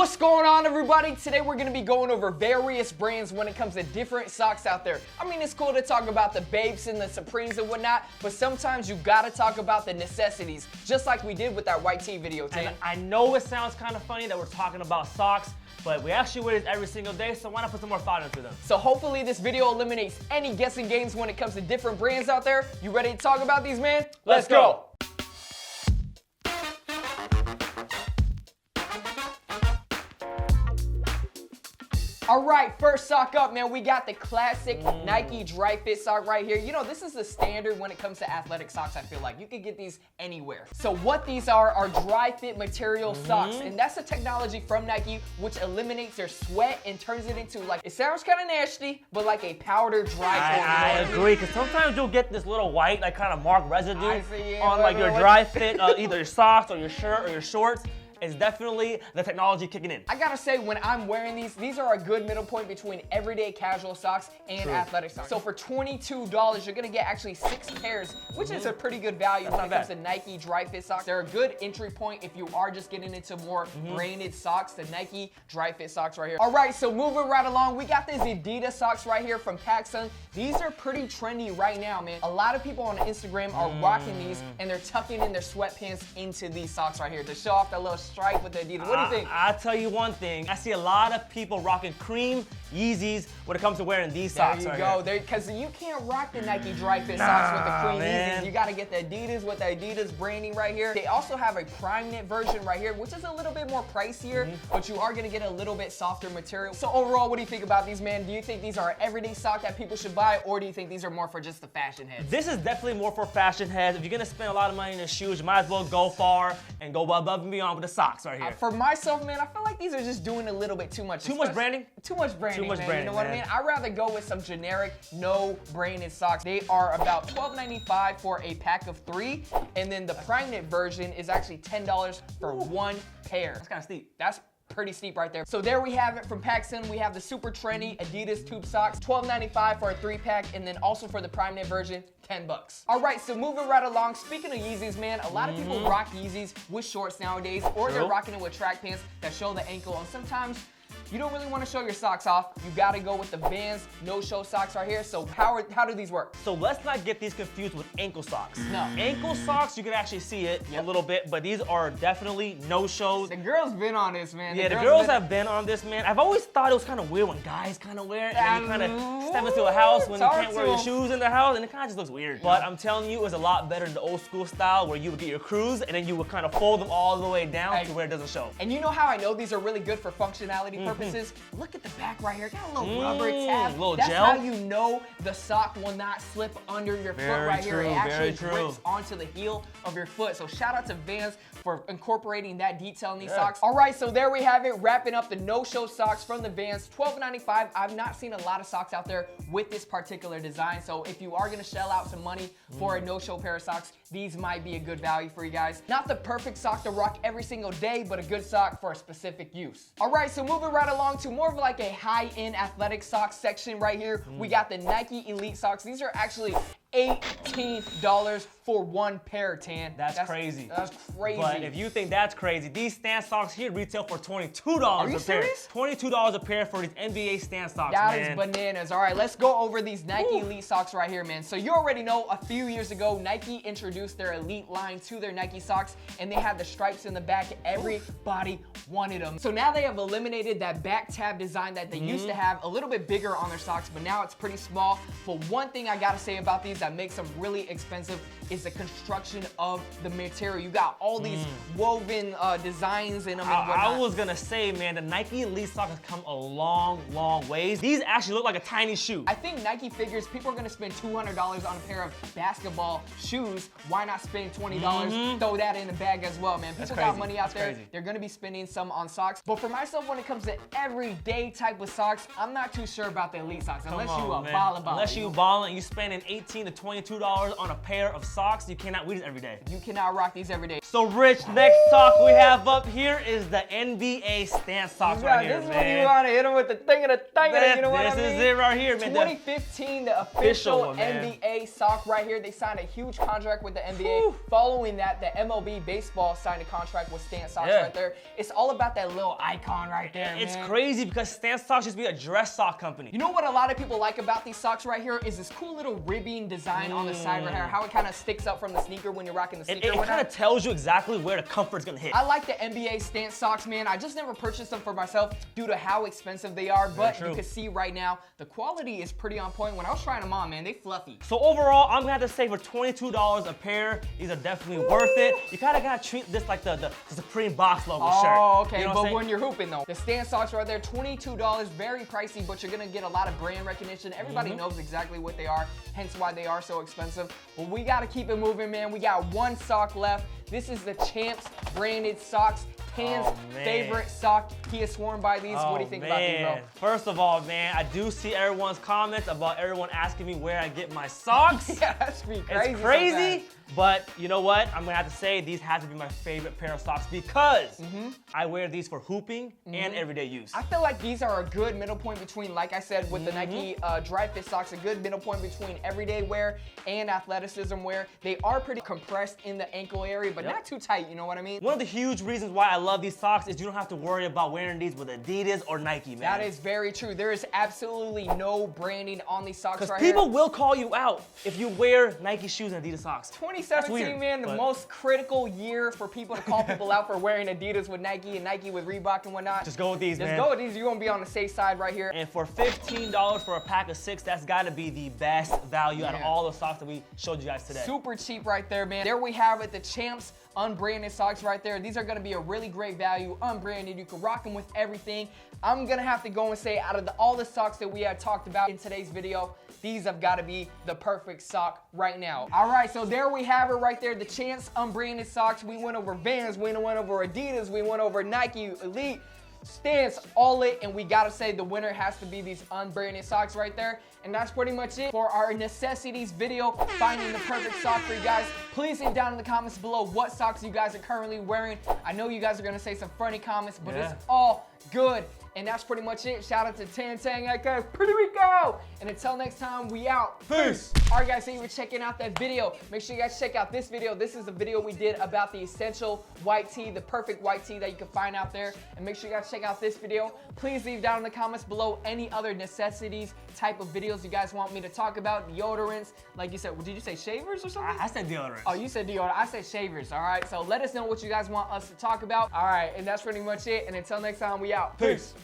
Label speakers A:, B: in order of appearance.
A: What's going on, everybody? Today we're going to be going over various brands when it comes to different socks out there. I mean, it's cool to talk about the Babes and the Supremes and whatnot, but sometimes you gotta talk about the necessities, just like we did with that white tee video, Tan.
B: And I know it sounds kind of funny that we're talking about socks, but we actually wear these every single day, so why not put some more thought into them?
A: So hopefully this video eliminates any guessing games when it comes to different brands out there. You ready to talk about these, man? Let's go. All right, first sock up, man, we got the classic Nikedrifit sock right here. You know, this is the standard when it comes to athletic socks, I feel like. You can get these anywhere. So what these are dry fit material socks, and that's a technology from Nike which eliminates their sweat and turns it into, like, it sounds kind of nasty, but like a powder dry form.
B: I agree, because sometimes you'll get this little white, like, kind of mark residue on, like, your dry fit, either your socks or your shirt or your shorts. Is definitely the technology kicking in.
A: I gotta say, when I'm wearing these are a good middle point between everyday casual socks and athletic socks. So for $22, you're gonna get actually 6 pairs, which is a pretty good value when it comes to Nikedrifit socks. They're a good entry point if you are just getting into more branded socks, the Nikedrifit socks right here. All right, so moving right along, we got these Adidas socks right here from Paxson. These are pretty trendy right now, man. A lot of people on Instagram are rocking these, and they're tucking in their sweatpants into these socks right here to show off that little stripe with the Adidas. What do you think?
B: I'll tell you one thing. I see a lot of people rocking cream Yeezys when it comes to wearing these socks.
A: There you go. Because you can't rock the Nikedrifit socks with the cream Yeezys. You got to get the Adidas with the Adidas branding right here. They also have a prime knit version right here, which is a little bit more pricier, but you are going to get a little bit softer material. So overall, what do you think about these, man? Do you think these are an everyday sock that people should buy, or do you think these are more for just the fashion heads?
B: This is definitely more for fashion heads. If you're going to spend a lot of money in the shoes, you might as well go far and go above and beyond with the socks right here.
A: For myself, man, I feel like these are just doing a little bit too much.
B: Too much branding?
A: Too much branding,
B: Too much
A: man.
B: branding,
A: You know what I mean? I'd rather go with some generic, no branded socks. They are about $12.95 for a pack of 3, and then the prime knit version is actually $10 for 1 pair.
B: That's kind of steep.
A: That's pretty steep right there. So there we have it from Paxson. We have the super trendy Adidas tube socks, $12.95 for a 3-pack, and then also for the prime knit version, $10. All right, so moving right along, speaking of Yeezys, man, a lot of people rock Yeezys with shorts nowadays, or they're rocking it with track pants that show the ankle, and sometimes you don't really want to show your socks off. You gotta go with the Vans no-show socks right here. So how do these work?
B: So let's not get these confused with ankle socks.
A: No.
B: Ankle socks, you can actually see it a little bit, but these are definitely no-shows.
A: The girls been on this, man.
B: Yeah, the girls have been on this, man. I've always thought it was kind of weird when guys kind of wear it, and then you kind of step into a house when you can't wear your shoes in the house, and it kind of just looks weird. But I'm telling you, it was a lot better than the old school style where you would get your crews, and then you would kind of fold them all the way down to where it doesn't show.
A: And you know how I know these are really good for functionality purposes? Look at the back right here. Got a little rubber tab. That's
B: gel.
A: how you know the sock will not slip under your foot right here. It actually grips onto the heel of your foot. So shout out to Vans for incorporating that detail in these socks. All right, so there we have it, wrapping up the no-show socks from the Vans, $12.95. I've not seen a lot of socks out there with this particular design. So if you are gonna shell out some money for a no-show pair of socks, these might be a good value for you guys. Not the perfect sock to rock every single day, but a good sock for a specific use. All right, so moving right along to more of like a high-end athletic socks section right here. We got the Nike Elite socks. These are actually $18 for 1 pair, Tan.
B: That's crazy.
A: That's crazy.
B: But if you think that's crazy, these Stan socks here retail for $22
A: Are you
B: a pair.
A: serious?
B: $22 a pair for these NBA Stan socks,
A: That
B: man.
A: is bananas. All right, let's go over these Nike Elite socks right here, man. So you already know a few years ago, Nike introduced their Elite line to their Nike socks, and they had the stripes in the back. Everybody wanted them. So now they have eliminated that back tab design that they used to have, a little bit bigger on their socks, but now it's pretty small. But one thing I gotta say about these that makes them really expensive is the construction of the material. You got all these woven designs in them and whatnot.
B: I was gonna say, man, the Nike Elite socks have come a long, long ways. These actually look like a tiny shoe.
A: I think Nike figures people are gonna spend $200 on a pair of basketball shoes. Why not spend $20? Throw that in the bag as well, man. People got money out there. They're gonna be spending some on socks. But for myself, when it comes to everyday type of socks, I'm not too sure about the Elite socks. Unless you a baller.
B: Unless you ballin', you spending $18 to $22 on a pair of socks. socks, you cannot wear these every day.
A: You cannot rock these every day.
B: So Rich, next sock we have up here is the NBA stance socks right here,
A: This is
B: man.
A: when you want to hit them with the thing of the thing, you know what I mean?
B: This is it right here, man.
A: 2015, the official
B: one, man.
A: NBA sock right here. They signed a huge contract with the NBA. Following that, the MLB baseball signed a contract with stance socks right there. It's all about that little icon right there,
B: It's
A: man.
B: crazy because stance socks used to be a dress sock company.
A: You know what a lot of people like about these socks right here is this cool little ribbing design on the side right here. How it kind of sticks up from the sneaker when you're rocking the sneaker.
B: It kind of tells you exactly where the comfort's gonna hit.
A: I like the NBA stance socks, man. I just never purchased them for myself due to how expensive they are, but you can see right now, the quality is pretty on point. When I was trying them on, man, they fluffy.
B: So overall, I'm gonna have to say for $22 a pair, these are definitely worth it. You kind of gotta treat this like the Supreme Box logo shirt.
A: Oh, okay,
B: You know
A: but when you're hooping though, the stance socks right there, $22, very pricey, but you're gonna get a lot of brand recognition. Everybody knows exactly what they are, hence why they are so expensive. But we gotta keep it moving, man. We got one sock left. This is the Champs branded socks. Tan's favorite sock. He has sworn by these. What do you think about these, bro?
B: First of all, man, I do see everyone's comments about everyone asking me where I get my socks.
A: Yeah, that's pretty crazy.
B: It's crazy, but you know what? I'm gonna have to say these have to be my favorite pair of socks because I wear these for hooping and everyday use.
A: I feel like these are a good middle point between, like I said, with the Nike Nikedrifit socks, a good middle point between everyday wear and athleticism wear. They are pretty compressed in the ankle area, but not too tight, you know what I mean?
B: One of the huge reasons why I love these socks is you don't have to worry about wearing these with Adidas or Nike, man.
A: That is very true. There is absolutely no branding on these socks right here.
B: Because people will call you out if you wear Nike shoes and Adidas socks.
A: 2017, man, the most critical year for people to call people out for wearing Adidas with Nike and Nike with Reebok and whatnot.
B: Just go with these, man.
A: Just go with these. You're going to be on the safe side right here.
B: And for $15 for a pack of 6, that's got to be the best value out of all the socks that we showed you guys today.
A: Super cheap right there, man. There we have it, the Champs unbranded socks right there. These are going to be a really great value, unbranded. You can rock them with everything. I'm going to have to go and say out of all the socks that we had talked about in today's video, these have got to be the perfect sock right now. All right, so there we have it right there, the Champs unbranded socks. We went over Vans, we went over Adidas, we went over Nike, Elite, Stance, all it, and we gotta say the winner has to be these unbranded socks right there. And that's pretty much it for our necessities video, finding the perfect sock for you guys. Please leave down in the comments below what socks you guys are currently wearing. I know you guys are gonna say some funny comments, but it's all good. And that's pretty much it. Shout out to Tang, aka Pretty Rico. And until next time, we out.
B: Peace.
A: All right, guys, thank you for checking out that video. Make sure you guys check out this video. This is a video we did about the essential white tee, the perfect white tee that you can find out there. And make sure you guys check out this video. Please leave down in the comments below any other necessities type of videos you guys want me to talk about. Deodorants, like you said, did you say shavers or something?
B: I said deodorants.
A: Oh, you said deodorant. I said shavers, all right? So let us know what you guys want us to talk about. All right, and that's pretty much it. And until next time, we out.
B: Peace.